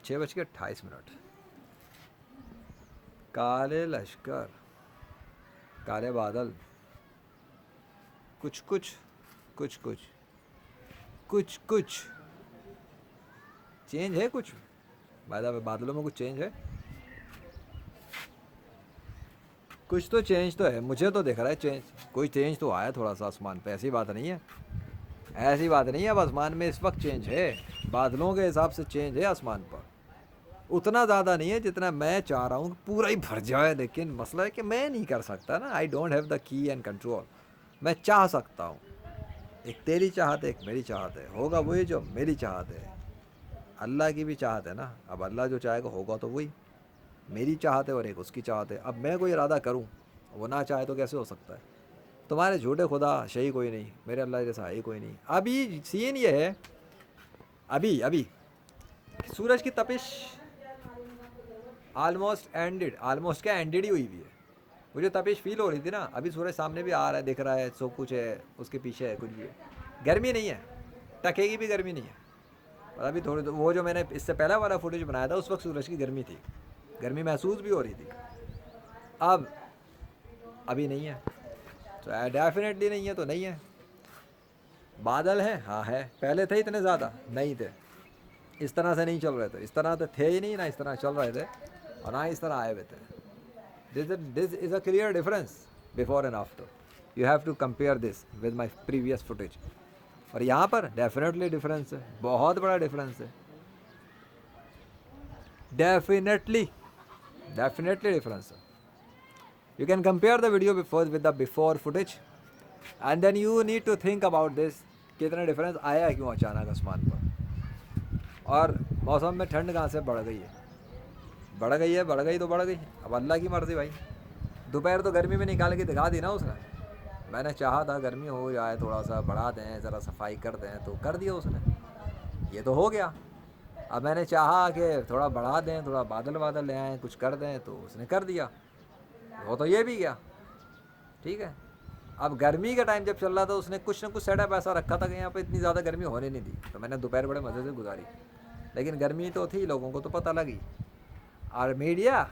6:28। کالے لشکر، کالے بادل، کچھ کچھ کچھ کچھ کچھ کچھ چینج ہے کچھ؟ بادلوں میں کچھ چینج ہے؟ کچھ تو چینج تو ہے، مجھے تو دکھ رہا ہے چینج، کوئی چینج تو آیا تھوڑا سا آسمان پہ، ایسی بات نہیں ہے، ایسی بات نہیں ہے، اب آسمان میں اس وقت چینج ہے، بادلوں کے حساب سے چینج ہے آسمان پر، اتنا زیادہ نہیں ہے جتنا میں چاہ رہا ہوں کہ پورا ہی بھر جائے، لیکن مسئلہ ہے کہ میں نہیں کر سکتا نا، آئی ڈونٹ ہیو دا کی اینڈ کنٹرول، میں چاہ سکتا ہوں، ایک تیری چاہت ہے ایک میری چاہت ہے، ہوگا وہی جو میری چاہت ہے، اللہ کی بھی چاہت ہے نا، اب اللہ جو چاہے گا ہوگا تو وہی، میری چاہت ہے اور ایک اس کی چاہت ہے، اب میں کوئی ارادہ کروں وہ نہ چاہے تو کیسے ہو سکتا ہے؟ تمہارے جھوٹے خدا صحیح کوئی نہیں، میرے اللہ جیسا ہے کوئی نہیں۔ ابھی سین یہ ہے، ابھی سورج کی تپش آلموسٹ کیا اینڈیڈ ہی ہوئی بھی ہے، مجھے تپش فیل ہو رہی تھی نا، ابھی سورج سامنے بھی آ رہا ہے، دکھ رہا ہے، سب کچھ ہے، اس کے پیچھے ہے کچھ بھی ہے، گرمی نہیں ہے، ٹکے گی بھی گرمی نہیں ہے، اور ابھی تھوڑی وہ جو میں نے اس سے پہلا والا فوٹیج بنایا تھا اس وقت سورج کی گرمی تھی، گرمی محسوس بھی ہو رہی تھی، ابھی نہیں ہے، تو ڈیفینیٹلی نہیں ہے تو نہیں ہے۔ بادل ہیں، ہاں ہے، پہلے تھے اتنے زیادہ نہیں تھے، اس طرح سے نہیں چل رہے تھے، اس طرح تو تھے ہی نہیں، نہ اس طرح چل رہے تھے اور نہ اس طرح آئے ہوئے تھے۔ This is a clear difference before and after, you have to compare this with my previous footage, اور یہاں پر ڈیفینیٹلی ڈفرینس ہے، بہت بڑا ڈفرینس ہے، ڈیفینیٹلی ڈفرینس ہے۔ You can compare the video before with the before footage and then you need to think about this، کتنا difference آیا ہے کیوں اچانک آسمان پر، اور موسم میں ٹھنڈ کہاں سے بڑھ گئی ہے، بڑھ گئی تو بڑھ گئی، اب اللہ کی مرضی بھائی، دوپہر تو گرمی میں نکال کے دکھا دی نا اس نے، میں نے چاہا تھا گرمی ہو جائے، تھوڑا سا بڑھا دیں، ذرا صفائی کر دیں، تو کر دیا اس نے، یہ تو ہو گیا، اب میں نے چاہا کہ تھوڑا بڑھا دیں، تھوڑا بادل لے آئیں، کچھ کر دیں، تو اس نے کر دیا، وہ تو یہ بھی گیا، ٹھیک ہے۔ اب گرمی کا ٹائم جب چل رہا تھا اس نے کچھ نہ کچھ سیٹ اپ ایسا رکھا تھا کہ یہاں پہ اتنی زیادہ گرمی ہونے نہیں دی، تو میں نے دوپہر بڑے مزے سے گزاری، لیکن گرمی تو تھی، لوگوں کو تو پتہ لگی، اور میڈیا،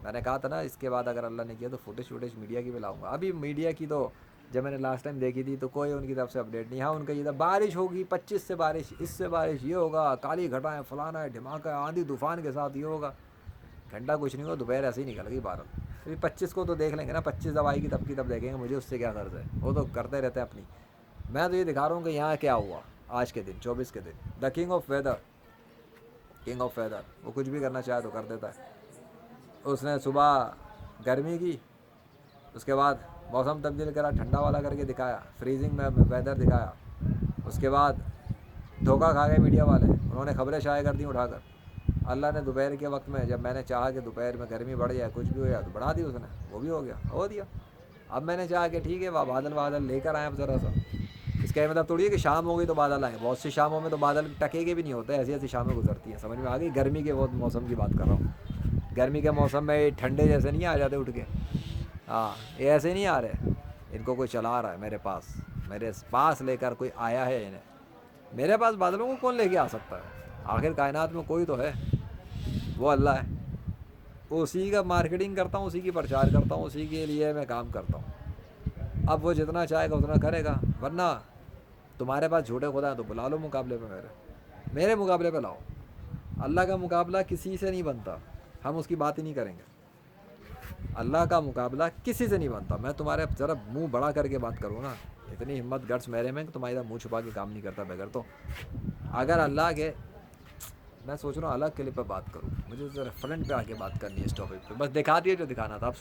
میں نے کہا تھا نا اس کے بعد اگر اللہ نے کیا تو فوٹیج میڈیا کی بھی لاؤں گا، ابھی میڈیا کی تو جب میں نے لاسٹ ٹائم دیکھی تھی تو کوئی ان کی طرف سے اپڈیٹ نہیں، ہاں ان کا یہ تھا بارش ہوگی 25 سے بارش، اس سے بارش، یہ ہوگا، کالی گھٹائیں، فلانا ہے، دھماکہ، آندھی طوفان کے ساتھ یہ ہوگا، گھنٹہ کچھ نہیں ہوا، دوپہر ایسے ہی نکل گئی بارہ، پھر 25 کو تو دیکھ لیں گے نا، 25 جب آئے گی تب کی تب دیکھیں گے، مجھے اس سے کیا غرض ہے، وہ تو کرتے رہتے ہیں اپنی، میں تو یہ دکھا رہا ہوں کہ یہاں کیا ہوا آج کے دن 24 کے دن، دا کنگ آف ویدر، وہ کچھ بھی کرنا چاہے تو کر دیتا ہے، اس نے صبح گرمی کی، اس کے بعد موسم تبدیل کرا، ٹھنڈا والا کر کے دکھایا، فریزنگ میں ویدر دکھایا، اس کے بعد دھوکہ کھا گئے میڈیا والے، انہوں نے خبریں شائع کر دیں اٹھا کر، اللہ نے دوپہر کے وقت میں جب میں نے چاہا کہ دوپہر میں گرمی بڑھ جائے کچھ بھی ہو جائے تو بڑھا دی اس نے، وہ بھی ہو گیا، ہو دیا، اب میں نے چاہا کہ ٹھیک ہے وہ بادل لے کر آئے اب ذرا سا، اس کا یہ مطلب تھوڑی ہے کہ شام ہو گئی تو بادل آئیں، بہت سی شاموں میں تو بادل ٹکے کے بھی نہیں ہوتے، ایسی ایسی شامیں گزرتی ہیں، سمجھ میں آ گئی، گرمی کے بہت موسم کی بات کر رہا ہوں، گرمی کے موسم میں ٹھنڈے جیسے نہیں آ جاتے اٹھ کے، ہاں یہ ایسے نہیں آ رہے، ان کو کوئی چلا رہا ہے میرے پاس لے کر کوئی آیا ہے انہیں، میرے پاس بادلوں کو کون لے کے آ سکتا ہے، آخر کائنات میں کوئی تو ہے، وہ اللہ ہے، اسی کا مارکیٹنگ کرتا ہوں، اسی کی پرچار کرتا ہوں، اسی کے لیے میں کام کرتا ہوں، اب وہ جتنا چاہے گا اتنا کرے گا، ورنہ تمہارے پاس جھوٹے خدا ہیں تو بلا لو مقابلے پہ، میرے مقابلے پہ لاؤ، اللہ کا مقابلہ کسی سے نہیں بنتا، ہم اس کی بات ہی نہیں کریں گے، اللہ کا مقابلہ کسی سے نہیں بنتا، میں تمہارے ذرا منہ بڑا کر کے بات کروں نا، اتنی ہمت گٹس میرے میں کہ تمہاری منہ چھپا کے کام نہیں کرتا بغیر، تو اگر اللہ کے، میں سوچ رہا ہوں الگ کلپ پہ بات کروں، مجھے ذرا فرنٹ پہ آ کے بات کرنی ہے اس ٹاپک پہ، بس دکھا دیے جو دکھانا تھا، اب